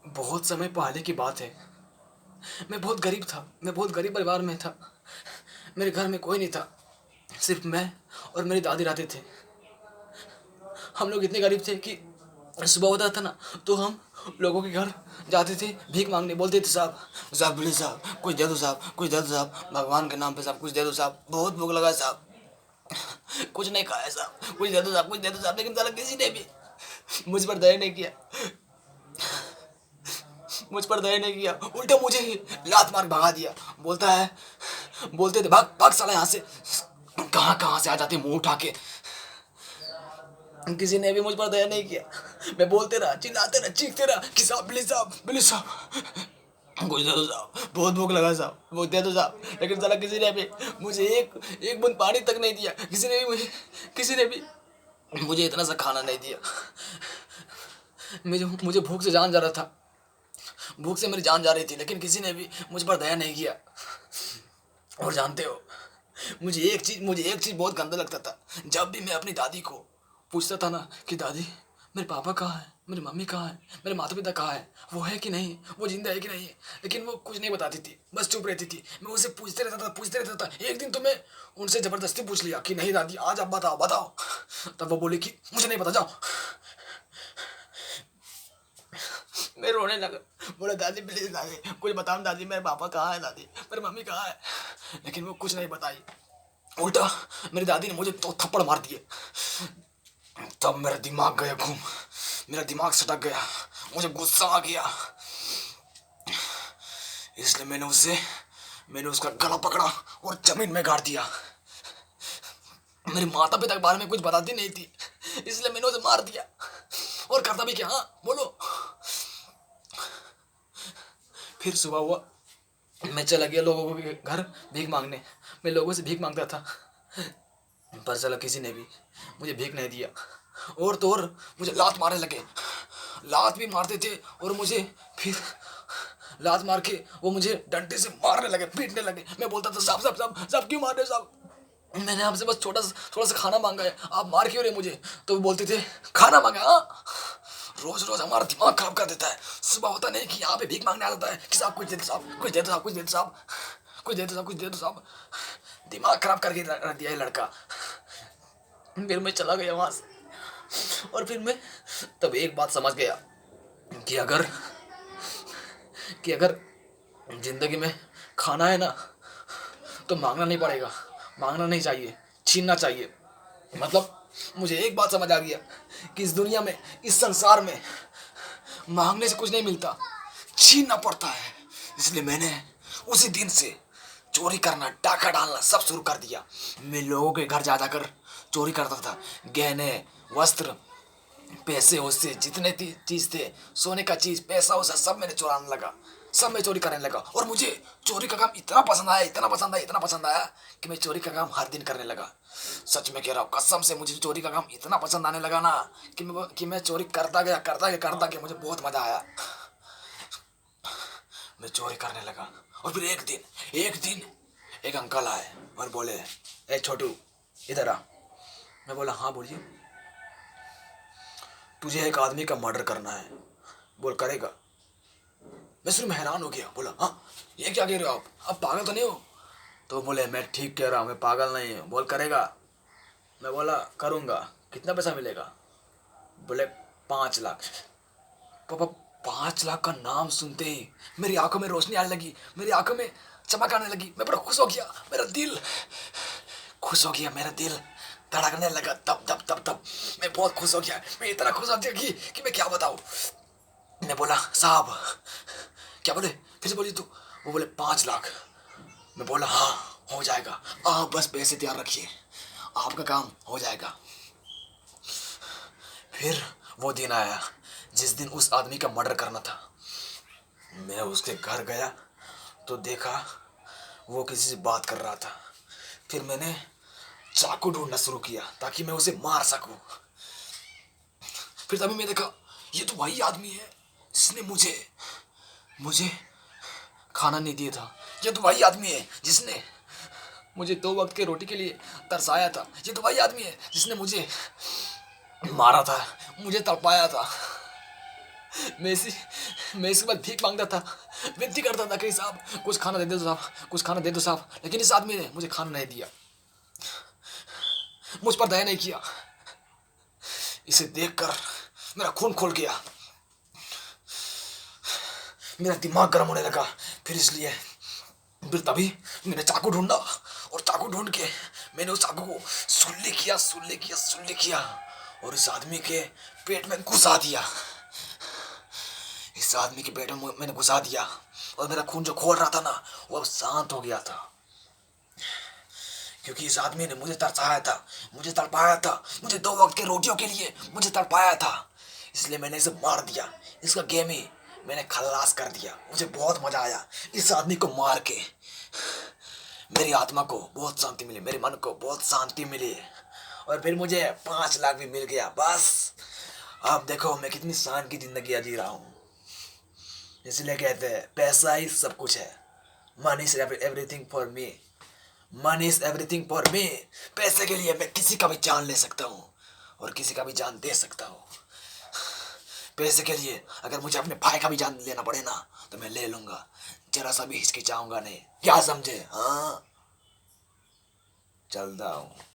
बहुत समय पहले की बात है। मैं बहुत गरीब था, मैं बहुत गरीब परिवार में था। मेरे घर में कोई नहीं था, सिर्फ मैं और मेरी दादी रहते थे। हम लोग इतने गरीब थे कि सुबह होता था ना, तो हम लोगों के घर जाते थे भीख मांगने। बोलते थे, साहब साहब प्लीज साहब कुछ दे दो, साहब कुछ दे दो, साहब भगवान के नाम पे साहब कुछ दे दो, साहब बहुत भूख लगा है साहब, कुछ नहीं खाया साहब, कुछ दे दो साहब, कुछ दे दो साहब। लेकिन साला किसी ने भी मुझ पर दया नहीं किया, मुझ पर दया नहीं किया, उल्टा मुझे ही लात मार भगा दिया। बोलते थे, भाग भाग साला यहाँ से। कहाँ कहाँ से आ जाते मुंह उठा के। किसी ने भी मुझ पर दया नहीं किया। मैं बोलते रहा, चिल्लाते रहा, चीखते रहा कि साहब प्लीज साहब प्लीज साहब कुछ दे दो साहब, बहुत भूख लगा साहब, वो दे दो साहब। लेकिन साला किसी ने भी मुझे एक बूंद पानी तक नहीं दिया। किसी ने भी मुझे इतना सा खाना नहीं दिया। मुझे भूख से जान जा रहा था, भूख से मेरी जान जा रही थी, लेकिन किसी ने भी मुझ पर दया नहीं किया। और जानते हो, मुझे एक चीज़ बहुत गंदा लगता था। जब भी मैं अपनी दादी को पूछता था ना कि दादी मेरे पापा कहाँ हैं, मेरी मम्मी कहाँ है, मेरे माता पिता कहाँ है, वो है कि नहीं, वो जिंदा है कि नहीं, लेकिन वो कुछ नहीं बताती थी, बस चुप रहती थी। मैं उसे पूछते रहता था। एक दिन तो मैं उनसे ज़बरदस्ती पूछ लिया कि नहीं दादी आज आप बताओ बताओ। तब वो बोली कि मुझे नहीं पता, जाओ। मैं रोने लगा, बोला दादी प्लीज दादी कुछ बताओ, दादी मेरे पापा कहाँ है, दादी मेरी मम्मी कहाँ है। लेकिन वो कुछ नहीं बताई। उल्टा मेरी दादी ने मुझे तो थप्पड़ मार दिए। तब मेरा दिमाग गया घूम, मेरा दिमाग सटक गया, मुझे गुस्सा आ गया। इसलिए मैंने उसका गला पकड़ा और जमीन में गाड़ दिया। मेरे माता पिता के बारे में कुछ बताती नहीं थी, इसलिए मैंने उसे मार दिया। और करता भी क्या, हाँ बोलो। फिर सुबह हुआ, मैं चला गया लोगों के घर भीख मांगने। मैं लोगों से भीख मांगता था, पर चला किसी ने भी मुझे भीख नहीं दिया। और तो और मुझे लात मारने लगे, लात भी मारते थे। और मुझे फिर लात मार के वो मुझे डंडे से मारने लगे, पीटने लगे। मैं बोलता था साहब साहब साहब साहब क्यों मार रहे हो साहब, मैंने आपसे बस थोड़ा सा खाना मांगा है, आप मार क्यों रहे मुझे। तो वो बोलते थे खाना मांगा, हाँ रोज रोज हमारा दिमाग खराब कर देता है। सुबह होता नहीं कि यहाँ पे भीख मांगने आ जाता है कि साहब कुछ दे दो साहब, कुछ दे दो साहब, कुछ दे दो साहब, कुछ दे दो साहब, कुछ दे दो साहब। दिमाग खराब करके रख दिया ये लड़का। फिर मैं चला गया वहाँ से। और फिर मैं तब एक बात समझ गया कि अगर जिंदगी में खाना है ना, तो मांगना नहीं पड़ेगा, मांगना नहीं चाहिए, छीनना चाहिए। मतलब मुझे एक बात समझ आ गया कि इस दुनिया में, इस संसार में मांगने से कुछ नहीं मिलता, छीनना पड़ता है। इसलिए मैंने उसी दिन से चोरी करना, डाका डालना सब शुरू कर दिया। मैं लोगों के घर जा जाकर चोरी करता था। गहने, वस्त्र, पैसे वैसे जितने चीज थे, सोने का चीज, पैसा वैसा सब मैंने चुराने लगा, सब मैं चोरी करने लगा। और मुझे चोरी का काम इतना पसंद आया, इतना पसंद आया, इतना पसंद आया कि मैं चोरी का काम हर दिन करने लगा। सच में कह रहा हूँ, कसम से मुझे चोरी का काम इतना पसंद आने लगा ना कि मैं चोरी करता गया, मुझे बहुत मजा आया। मैं चोरी करने लगा। और फिर एक दिन एक अंकल आए और बोले, ए छोटू इधर आ। मैं बोला हाँ बोलिए। तुझे एक आदमी का मर्डर करना है। बोल करेगा। मैं सिर्फ हैरान हो गया, बोला हाँ ये क्या कह रहे हो आप पागल तो नहीं हो। तो बोले मैं ठीक कह रहा हूँ, मैं पागल नहीं हूँ। बोल करेगा। मैं बोला करूँगा, कितना पैसा मिलेगा। बोले 5 लाख। पापा 5 लाख का नाम सुनते ही मेरी आंखों में रोशनी आने लगी, मेरी आंखों में चमक आने लगी। मैं बड़ा खुश हो गया, मेरा दिल खुश हो गया, मेरा दिल धड़कने लगा। तब तब तब तब मैं बहुत खुश हो गया। मैं इतना खुश हो गया कि मैं क्या बताऊँ। मैं बोला साहब, क्या बोले, फिर से बोलिए तो। वो बोले 5 लाख। मैं बोला हाँ हो जाएगा, आप बस पैसे तैयार रखिए, आपका काम हो जाएगा। फिर वो दिन आया जिस दिन उस आदमी का मर्डर करना था। मैं उसके घर गया तो देखा वो किसी से बात कर रहा था। फिर मैंने चाकू ढूंढना शुरू किया ताकि मैं उसे मार सकूं। फिर तभी मैं देखा ये तो वही आदमी है जिसने मुझे मुझे खाना नहीं दिया था। ये तो वही आदमी है जिसने मुझे 2 वक्त के रोटी के लिए तरसाया था। ये तो वही आदमी है जिसने मुझे मारा था, मुझे तड़पाया था। मैं इसके बाद भीख मांगता था, विनती करता था कि साहब कुछ खाना दे दो साहब, कुछ खाना दे दो साहब, लेकिन इस आदमी ने मुझे खाना नहीं दिया, मुझ पर दया नहीं किया। इसे देखकर मेरा खून खोल गया, मेरा दिमाग गर्म होने लगा। फिर तभी मैंने चाकू ढूंढा, और चाकू ढूंढ के मैंने उस चाकू को सुल्ले किया और इस आदमी के पेट में घुसा दिया। इस आदमी के पेट में मैंने घुसा दिया, और मेरा खून जो खोल रहा था ना, वो अब शांत हो गया था, क्योंकि इस आदमी ने मुझे तरसाया था, मुझे तड़पाया था, मुझे 2 वक्त की रोटियों के लिए मुझे तड़पाया था। इसलिए मैंने इसे मार दिया, इसका गेम ही मैंने खल्लास कर दिया। मुझे बहुत मजा आया इस आदमी को मार के। मेरी आत्मा को बहुत शांति मिली, मेरे मन को बहुत शांति मिली, और फिर मुझे 5 लाख भी मिल गया। बस अब देखो मैं कितनी शान की जिंदगी जी रहा हूँ। इसलिए कहते हैं पैसा ही सब कुछ है। Money is everything for me, money is everything for me. पैसे के लिए मैं किसी का भी जान ले सकता हूँ, और किसी का भी जान दे सकता हूँ। पैसे के लिए अगर मुझे अपने भाई का भी जान लेना पड़े ना, तो मैं ले लूंगा, जरा सा भी हिचकिचाऊंगा नहीं। क्या समझे? हाँ, चलता हूँ।